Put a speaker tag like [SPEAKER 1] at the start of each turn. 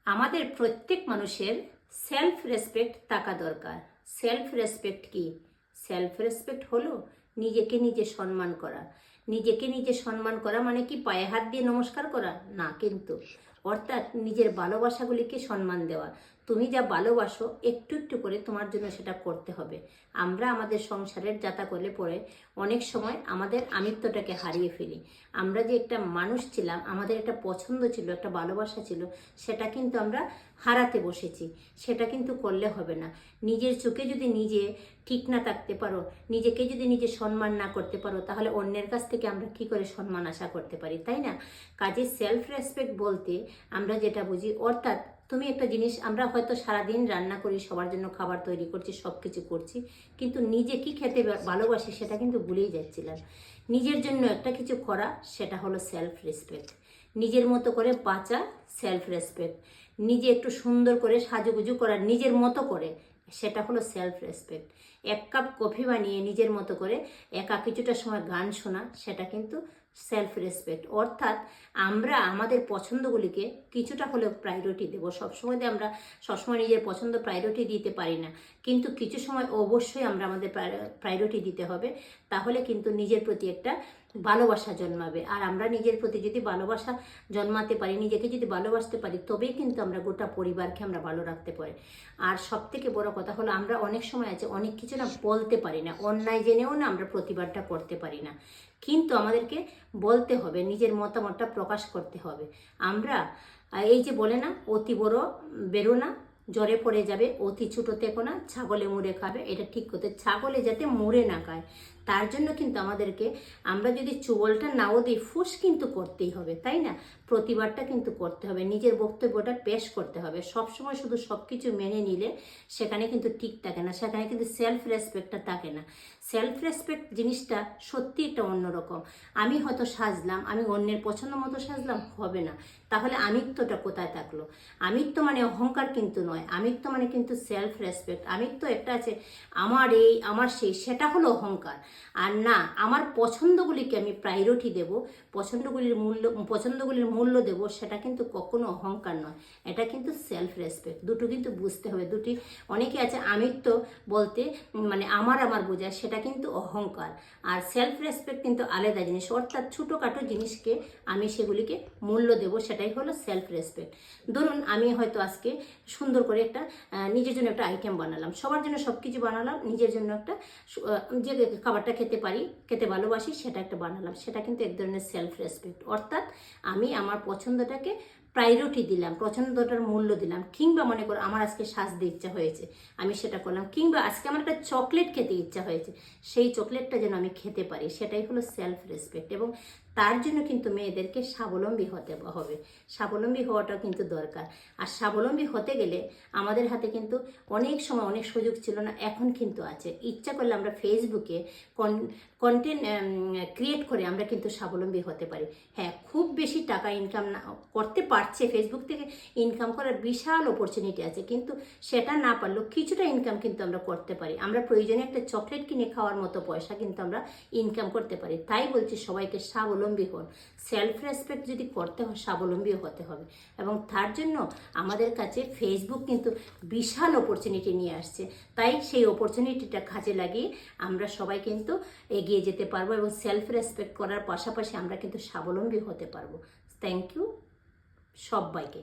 [SPEAKER 1] আমাদের প্রত্যেক মানুষের সেলফ রেসপেক্ট থাকা দরকার। সেলফ রেসপেক্ট কি? সেলফ রেসপেক্ট হলো নিজেকে নিজে সম্মান করা। নিজেকে নিজে সম্মান করা মানে কি পায়ে হাত দিয়ে নমস্কার করা না, কিন্তু অর্থাৎ নিজের ভালোবাসাগুলিকে সম্মান দেওয়া। তুমি যা ভালোবাসো একটু একটু করে তোমার জন্য সেটা করতে হবে। আমরা আমাদের সংসারের যাতা করলে পরে অনেক সময় আমাদের আমিত্বটাকে হারিয়ে ফেলি। আমরা যে একটা মানুষ ছিলাম, আমাদের একটা পছন্দ ছিল, একটা ভালোবাসা ছিল, সেটা কিন্তু আমরা হারাতে বসেছি। সেটা কিন্তু করলে হবে না। নিজের চোখে যদি নিজে ঠিক না থাকতে পারো, নিজেকে যদি নিজে সম্মান না করতে পারো, তাহলে অন্যের কাছ থেকে আমরা কি করে সম্মান আশা করতে পারি, তাই না? কাজে সেলফ রেসপেক্ট বলতে আমরা যেটা বুঝি, অর্থাৎ তুমি একটা জিনিস, আমরা হয়তো সারাদিন রান্না করি, সবার জন্য খাবার তৈরি করছি, সব কিছু করছি, কিন্তু নিজে কি খেতে ভালোবাসি সেটা কিন্তু ভুলেই যাচ্ছিলাম। নিজের জন্য একটা কিছু করা, সেটা হলো সেলফ রেসপেক্ট। নিজের মতো করে বাঁচা, সেলফ রেসপেক্ট। নিজে একটু সুন্দর করে সাজুগুজু করা নিজের মতো করে, সেটা হলো সেলফ রেসপেক্ট। এক কাপ কফি বানিয়ে নিজের মতো করে একা কিছুটা সময় গান শোনা, সেটা কিন্তু সেলফ রেসপেক্ট। অর্থাৎ আমরা আমাদের পছন্দগুলিকে কিছুটা হলেও প্রায়োরিটি দেবো। সবসময় আমরা সবসময় নিজের পছন্দ প্রায়োরিটি দিতে পারি না, কিন্তু কিছু সময় অবশ্যই আমরা আমাদের প্রায়োরিটি দিতে হবে। তাহলে কিন্তু নিজের প্রতি একটা ভালোবাসা জন্মাবে। আর আমরা নিজের প্রতি যদি ভালোবাসা জন্মাতে পারি, নিজেকে যদি ভালোবাসতে পারি, তবেই কিন্তু আমরা গোটা পরিবারকে আমরা ভালো রাখতে পারি। আর সব থেকে বড় কথা হলো, আমরা অনেক সময় আছে অনেক কিছু না বলতে পারি না, অন্যায় জেনেও না আমরা প্রতিবাদটা করতে পারি না, কিন্তু আমাদেরকে বলতে হবে, নিজের মতামতটা প্রকাশ করতে হবে। আমরা এই যে বলে না, অতি বড় বেরো না, জ্বরে পড়ে যাবে, অতি ছোটো থেকো না, ছাগলে মুড়ে খাবে। এটা ঠিক করতে, ছাগলে যাতে মুড়ে না খায়, তার জন্য কিন্তু আমাদেরকে, আমরা যদি চুবলটা নাও দিই, ফুস কিন্তু করতেই হবে, তাই না? প্রতিবাদটা কিন্তু করতে হবে, নিজের বক্তব্যটা পেশ করতে হবে। সবসময় শুধু সব কিছু মেনে নিলে সেখানে কিন্তু ঠিক থাকে না, সেখানে কিন্তু সেলফ রেসপেক্টটা থাকে না। সেলফ রেসপেক্ট জিনিসটা সত্যি একটা অন্যরকম। আমি হয়তো সাজলাম, আমি অন্যের পছন্দ মতো সাজলাম, হবে না। তাহলে আমিত্বটা কোথায় থাকলো? আমিত্ব মানে অহংকার কিন্তু নয়, আমিত্ব মানে কিন্তু সেলফ রেসপেক্ট। আমিত্ব একটা আছে, আমার এই আমার সেই, সেটা হলো অহংকার। আর না, আমার পছন্দগুলিকে আমি প্রায়োরিটি দেব, পছন্দগুলির মূল্য দেব, সেটা কিন্তু কখনো অহংকার নয়, এটা কিন্তু সেলফ রেসপেক্ট। দুটো কিন্তু বুঝতে হবে। দুটি অনেকে আছে আমিত্ব বলতে মানে আমার বোঝায়, সেটা কিন্তু অহংকার। আর সেলফ রেসপেক্ট কিন্তু আলাদা জিনিস, অর্থাৎ ছোটোখাটো জিনিসকে আমি সেগুলিকে মূল্য দেব, সেটাই হলো সেলফ রেসপেক্ট। ধরুন আমি হয়তো আজকে সুন্দর করে একটা নিজের জন্য একটা আইটেম বানালাম, সবার জন্য সব কিছু বানালাম, নিজের জন্য একটা যে খাবারটা খেতে পারি, খেতে ভালোবাসি, সেটা একটা বানালাম, সেটা কিন্তু এক ধরনের সেলফ রেসপেক্ট। অর্থাৎ আমি আমার পছন্দটাকে প্রায়োরিটি দিলাম, পছন্দটার মূল্য দিলাম। কিংবা মনে করো আমার আজকে সাজতে ইচ্ছা হয়েছে, আমি সেটা করলাম। কিংবা আজকে আমার একটা চকলেট খেতে ইচ্ছা হয়েছে, সেই চকলেটটা যেন আমি খেতে পারি, সেটাই হলো সেলফ রেসপেক্ট। এবং তার জন্য কিন্তু মেয়েদেরকে স্বাবলম্বী হতে হবে। স্বাবলম্বী হওয়াটাও কিন্তু দরকার। আর স্বাবলম্বী হতে গেলে আমাদের হাতে কিন্তু অনেক সময় অনেক সুযোগ ছিল না, এখন কিন্তু আছে। ইচ্ছা করলে আমরা ফেসবুকে কন্টেন্ট ক্রিয়েট করে আমরা কিন্তু স্বাবলম্বী হতে পারি। হ্যাঁ, খুব বেশি টাকা ইনকাম না করতে পারছে, ফেসবুক থেকে ইনকাম করার বিশাল অপরচুনিটি আছে, কিন্তু সেটা না পারলেও কিছুটা ইনকাম কিন্তু আমরা করতে পারি। আমরা প্রয়োজনে একটা চকলেট কিনে খাওয়ার মতো পয়সা কিন্তু আমরা ইনকাম করতে পারি। তাই বলছি সবাইকে স্বাবলম্বী হন। সেলফ রেসপেক্ট যদি করতে হয়, স্বাবলম্বীও হতে হবে। এবং তার জন্য আমাদের কাছে ফেসবুক কিন্তু বিশাল অপরচুনিটি নিয়ে আসছে। তাই সেই অপরচুনিটিটা কাজে লাগিয়ে আমরা সবাই কিন্তু এগিয়ে যেতে পারবো, এবং সেলফ রেসপেক্ট করার পাশাপাশি আমরা কিন্তু স্বাবলম্বী হতে পারবো। থ্যাংক ইউ সবাইকে।